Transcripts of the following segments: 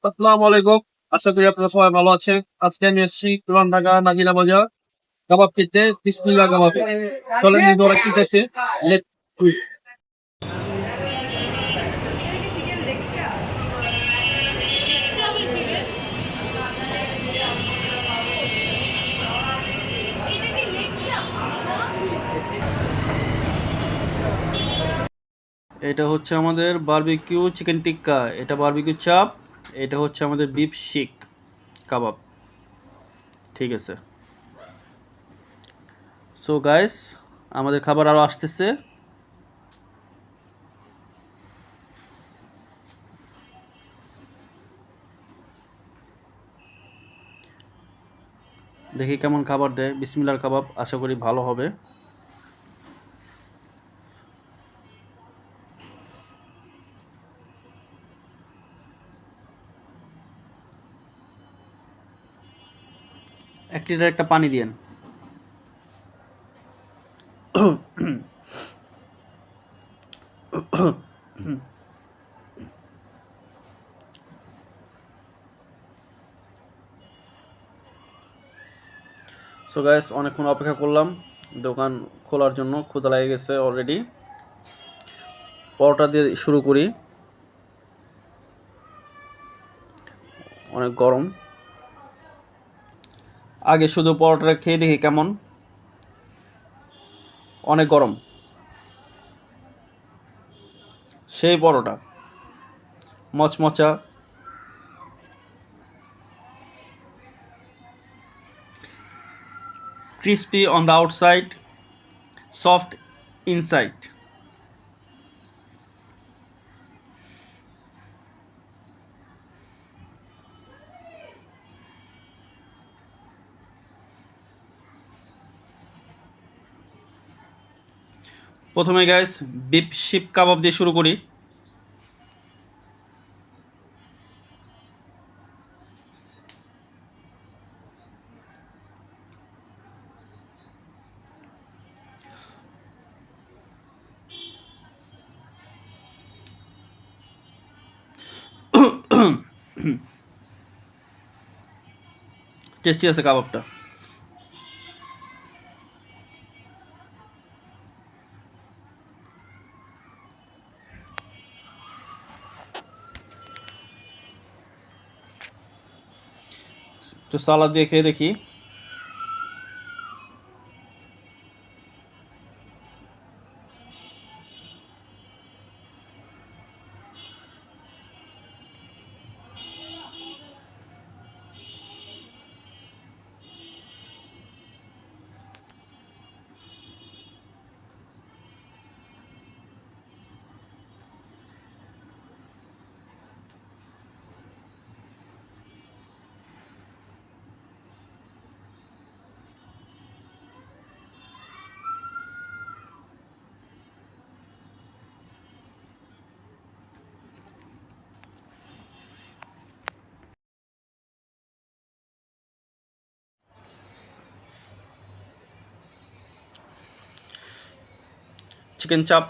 আসসালামু আলাইকুম। আশা করি আপনারা সবাই ভালো আছেন। আজকে আমি এসেছি পুরান ঢাকা নাজিরা বাজার কাবাব খেতে, বিসমিল্লাহ কাবাবে। চলেন যদি ওরা কি খেতে। এটা হচ্ছে আমাদের বারবিকিউ চিকেন টিক্কা, এটা বারবিকিউ চাপ, এটা হচ্ছে আমাদের বিফ শিক কাবাব। ঠিক আছে, সো গাইস, আমাদের খাবার আরও আসতেছে। দেখি কেমন খাবার দেয়। বিসমিল্লার কাবাব, আশা করি ভালো হবে। এক লিটার একটা পানি দিয়েন। সো গাইস, অনেকক্ষণ অপেক্ষা করলাম দোকান খোলার জন্য, ক্ষুধা লেগে গেছে অলরেডি। পরোটা দিয়ে শুরু করি। অনেক গরম, আগে শুধু পরোটাটা খেয়ে দেখি কেমন। অনেক গরম, সেই পরোটা মচমচা, crispy on the outside, soft inside. প্রথমে গাইস বিফ শিক কাবাব দিয়ে শুরু করি। টেস্টি আছে কাবাবটা। একটু সালাদ দিয়ে খেয়ে দেখি। চিকেন চাপ,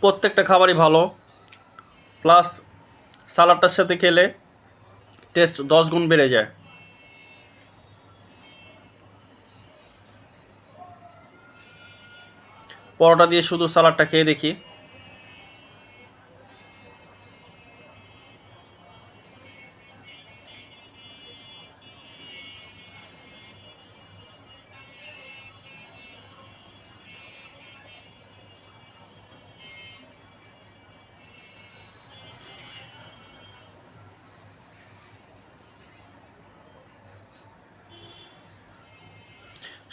প্রত্যেকটা খাবারই ভালো, প্লাস সালাডটার সাথে খেলে টেস্ট 10 গুণ বেড়ে যায়। পরোটা দিয়ে শুধু সালাডটা খেয়ে দেখি।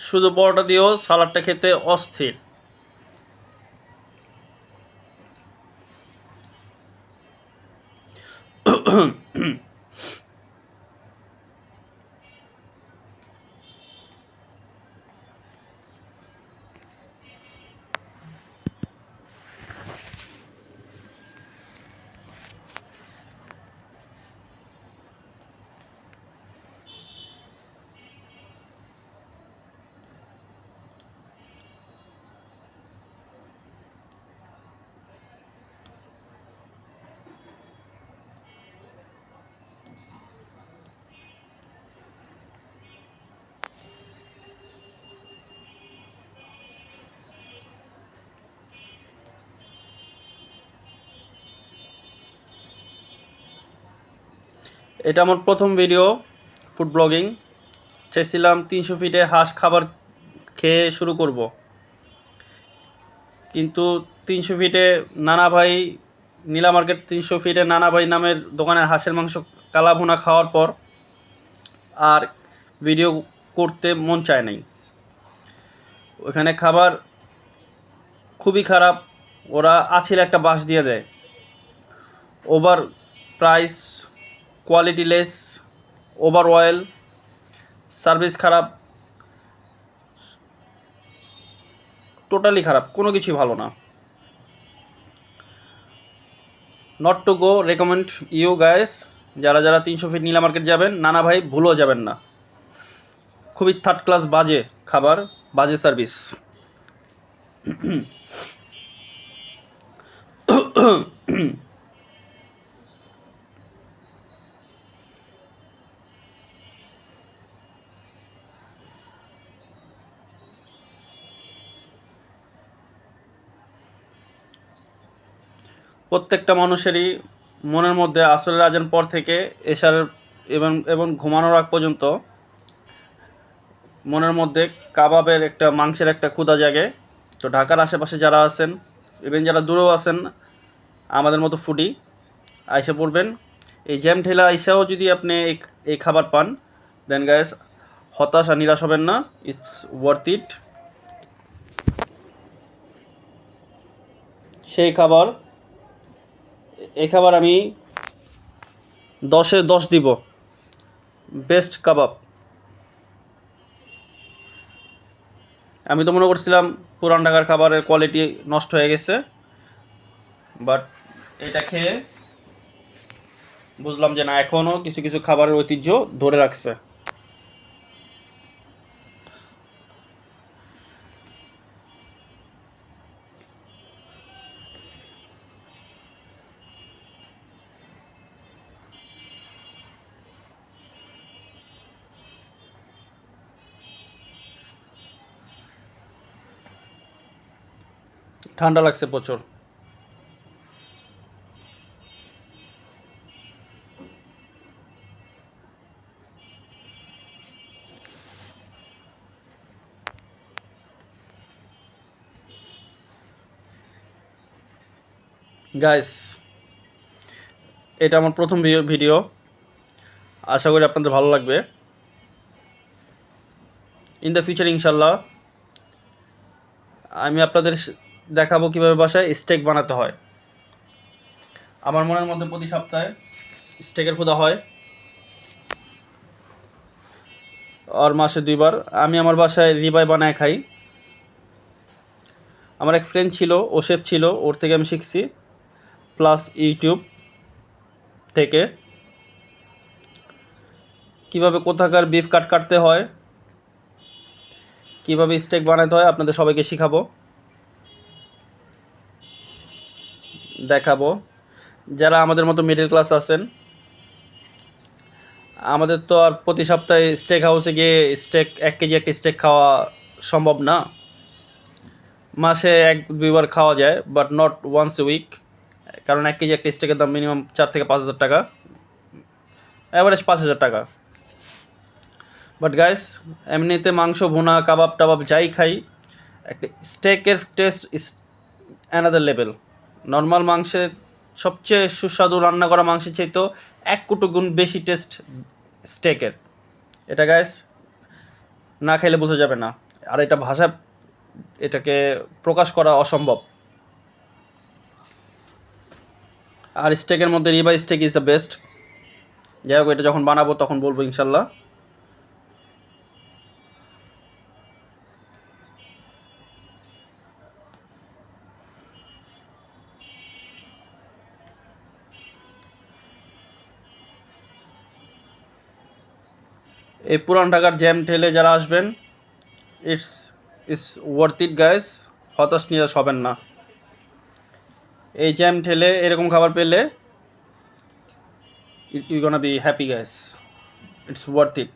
শুধু পরোটা দিয়েও সালাডটা খেতে অস্থির। এটা আমার প্রথম ভিডিও ফুড ব্লগিং। চেয়েছিলাম 300 ফিটে হাঁস খাবার খেয়ে শুরু করব, কিন্তু 300 ফিটে নানা ভাই, নীলা মার্কেট 300 ফিটে নানা ভাই নামের দোকানের হাঁসের মাংস কালা ভুনা খাওয়ার পর আর ভিডিও করতে মন চায় নাই। ওখানে খাবার খুবই খারাপ, ওরা আছিল একটা বাস দিয়ে দেয়, over price, quality less, over oil, service খারাপ, টোটালি খারাপ, কোনো কিছুই ভালো না। Not to go, recommend you guys. যারা যারা 300 ফিট নীলা মার্কেট যাবেন, নানা ভাই ভুলও যাবেন না। খুবই থার্ড ক্লাস বাজে খাবার, বাজে সার্ভিস। প্রত্যেকটা মানুষেরই মনের মধ্যে আসরের আজান পর থেকে এশার এবং ঘুমানোর আগ পর্যন্ত মনের মধ্যে কাবাবের একটা, মাংসের একটা ক্ষুধা জাগে। তো ঢাকার আশেপাশে যারা আছেন, ইভেন যারা দূরেও আছেন, আমাদের মতো ফুডি, আইসা পড়বেন। এই জ্যাম ঠেলা আইসাও যদি আপনি এই খাবার পান, দেন গাইস হতাশ আর নিরাশ হবেন না, ইটস ওয়ার্থ ইট। সেই খাবার, এই খাবার আমি 10-এ 10 দিব। বেস্ট কাবাব। আমি তো মনে করছিলাম পুরান ঢাকার খাবারের কোয়ালিটি নষ্ট হয়ে গেছে, বাট এটা খেয়ে বুঝলাম যে না, এখনও কিছু কিছু খাবারের ঐতিহ্য ধরে রাখছে। ঠান্ডা লাগছে প্রচুর। গাইস, এটা আমার প্রথম ভিডিও, আশা করি আপনাদের ভালো লাগবে। ইন দ্য ফিউচার ইনশাল্লাহ আমি আপনাদের দেখাবো কীভাবে বাসায় স্টেক বানাতে হয়। আমার মনের মধ্যে প্রতি সপ্তাহে স্টেকের ক্ষুধা হয়, আর মাসে 2বার আমি আমার বাসায় রিবাই বানায় খাই। আমার এক ফ্রেন্ড ছিল, ও শেফ ছিল, ওর থেকে আমি শিখছি, প্লাস ইউটিউব থেকে কিভাবে কোথাকার বিফ কাটতে হয়, কিভাবে স্টেক বানাতে হয় আপনাদের সবাইকে শিখাবো, দেখাবো। যারা আমাদের মতো মিডল ক্লাস আছেন, আমাদের তো আর প্রতি সপ্তাহে স্টেক হাউসে গিয়ে স্টেক 1 কেজি একটা স্টেক খাওয়া সম্ভব না। মাসে 1-2 বার খাওয়া যায়, but not once a week, কারণ 1 কেজি একটা স্টেকের দাম মিনিমাম 4 থেকে 5 হাজার টাকা, অ্যাভারেজ 5 হাজার টাকা। বাট গাইস, এমনিতে মাংস ভুনা কাবাব টাবাব যাই খাই, একটা স্টেকের taste is another level. Normal মাংসের সবচেয়ে সুস্বাদু রান্না করা মাংসের চাইতেও 1 কোটি গুণ বেশি টেস্ট স্টেকের। এটা গাইস না খাইলে বোঝা যাবে না, আর এটা ভাষা এটাকে প্রকাশ করা অসম্ভব। আর স্টেকের মধ্যে রিবা স্টেক ইজ দ্য বেস্ট। যাই হোক, এটা যখন বানাবো তখন বলবো ইনশাল্লাহ। এই পুরান ঢাকার জ্যাম ঠেলে যারা আসবেন, it's it's worth it guys, হতাশ নিরাশ হবেন না। এই জ্যাম ঠেলে এরকম খাবার পেলে you gonna be happy guys, it's worth it.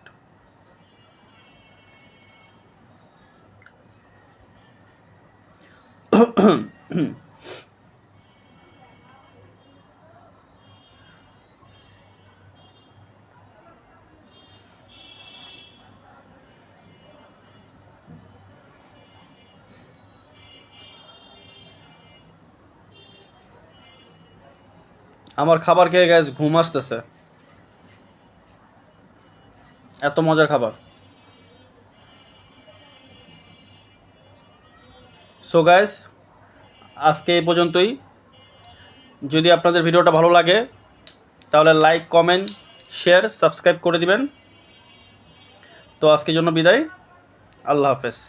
আমার খাবার খেয়ে গাইস ঘুম আসতেছে, এত মজার খাবার। সো গাইস, আজকে এই পর্যন্তই। যদি আপনাদের ভিডিওটা ভালো লাগে তাহলে লাইক, কমেন্ট, শেয়ার, সাবস্ক্রাইব করে দিবেন। তো আজকের জন্য বিদায়, আল্লাহ হাফেজ।